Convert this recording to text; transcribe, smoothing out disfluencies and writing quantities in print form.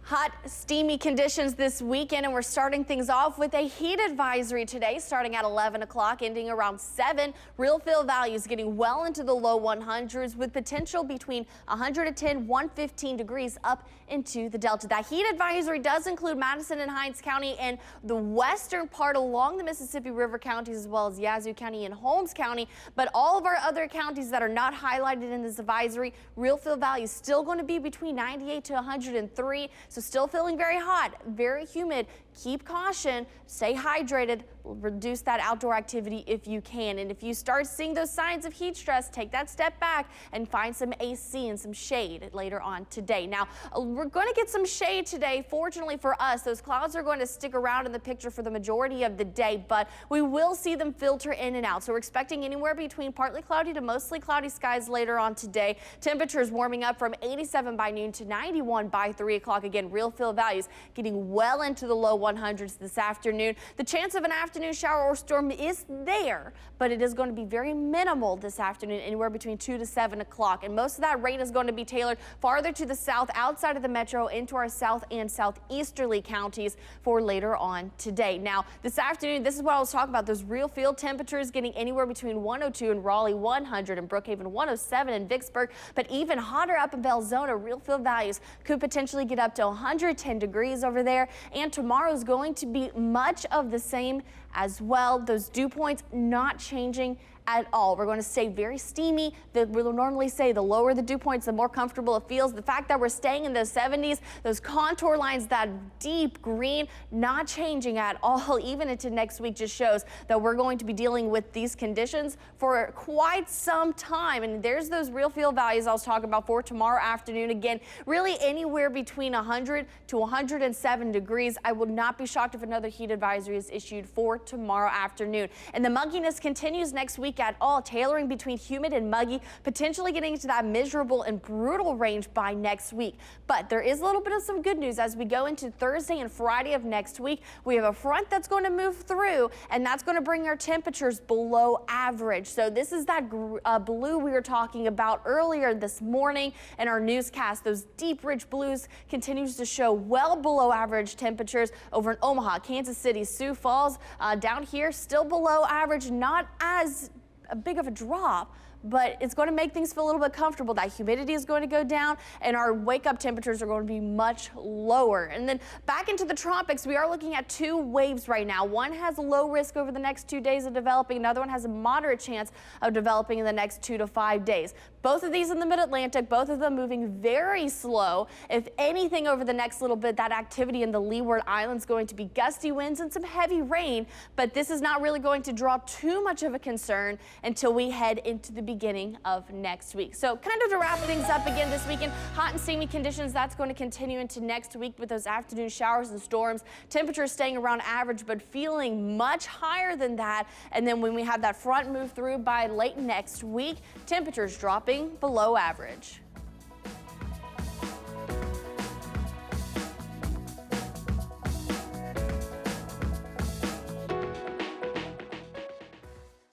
Hot, steamy conditions this weekend, and we're starting things off with a heat advisory today, starting at 11 o'clock, ending around 7. Real feel values getting well into the low 100s with potential between 110, 115 degrees up into the Delta. That heat advisory does include Madison and Hinds County and the western part along the Mississippi River counties, as well as Yazoo County and Holmes County. But all of our other counties that are not highlighted in this advisory, real feel values still going to be between 98 to 103. So still feeling very hot, very humid. Keep caution, stay hydrated, reduce that outdoor activity if you can. And if you start seeing those signs of heat stress, take that step back and find some AC and some shade later on today. Now, we're going to get some shade today. Fortunately for us, those clouds are going to stick around in the picture for the majority of the day, but we will see them filter in and out. So we're expecting anywhere between partly cloudy to mostly cloudy skies later on today. Temperatures warming up from 87 by noon to 91 by 3 o'clock. Again, real feel values getting well into the low 100s this afternoon. The chance of an afternoon shower or storm is there, but it is going to be very minimal this afternoon, anywhere between 2 to 7 o'clock. And most of that rain is going to be tailored farther to the south, outside of the metro, into our south and southeasterly counties for later on today. Now, this afternoon, this is what I was talking about, those real field temperatures getting anywhere between 102 in Raleigh, 100 in Brookhaven, 107 in Vicksburg, but even hotter up in Belzona. Real field values could potentially get up to 110 degrees over there, and tomorrow is going to be much of the same as well. Those dew points not changing at all. We're going to stay very steamy. We'll normally say the lower the dew points, the more comfortable it feels. The fact that we're staying in the 70s, those contour lines, that deep green, not changing at all, even into next week, just shows that we're going to be dealing with these conditions for quite some time. And there's those real feel values I was talking about for tomorrow afternoon. Again, really anywhere between 100 to 107 degrees. I will not be shocked if another heat advisory is issued for tomorrow afternoon. And the mugginess continues next week at all, tailoring between humid and muggy, potentially getting into that miserable and brutal range by next week. But there is a little bit of some good news as we go into Thursday and Friday of next week. We have a front that's going to move through, and that's going to bring our temperatures below average. So this is that blue we were talking about earlier this morning in our newscast. Those deep, rich blues continues to show well below average temperatures over in Omaha, Kansas City, Sioux Falls. Down here, still below average, not as big of a drop, but it's going to make things feel a little bit comfortable. That humidity is going to go down, and our wake-up temperatures are going to be much lower. And then back into the tropics, we are looking at two waves right now. One has low risk over the next 2 days of developing. Another one has a moderate chance of developing in the next 2 to 5 days. Both of these in the mid-Atlantic, both of them moving very slow. If anything, over the next little bit, that activity in the Leeward Islands going to be gusty winds and some heavy rain, but this is not really going to draw too much of a concern until we head into the beginning of next week. So kind of to wrap things up again this weekend, hot and steamy conditions, that's going to continue into next week with those afternoon showers and storms. Temperatures staying around average, but feeling much higher than that. And then when we have that front move through by late next week, temperatures dropping below average.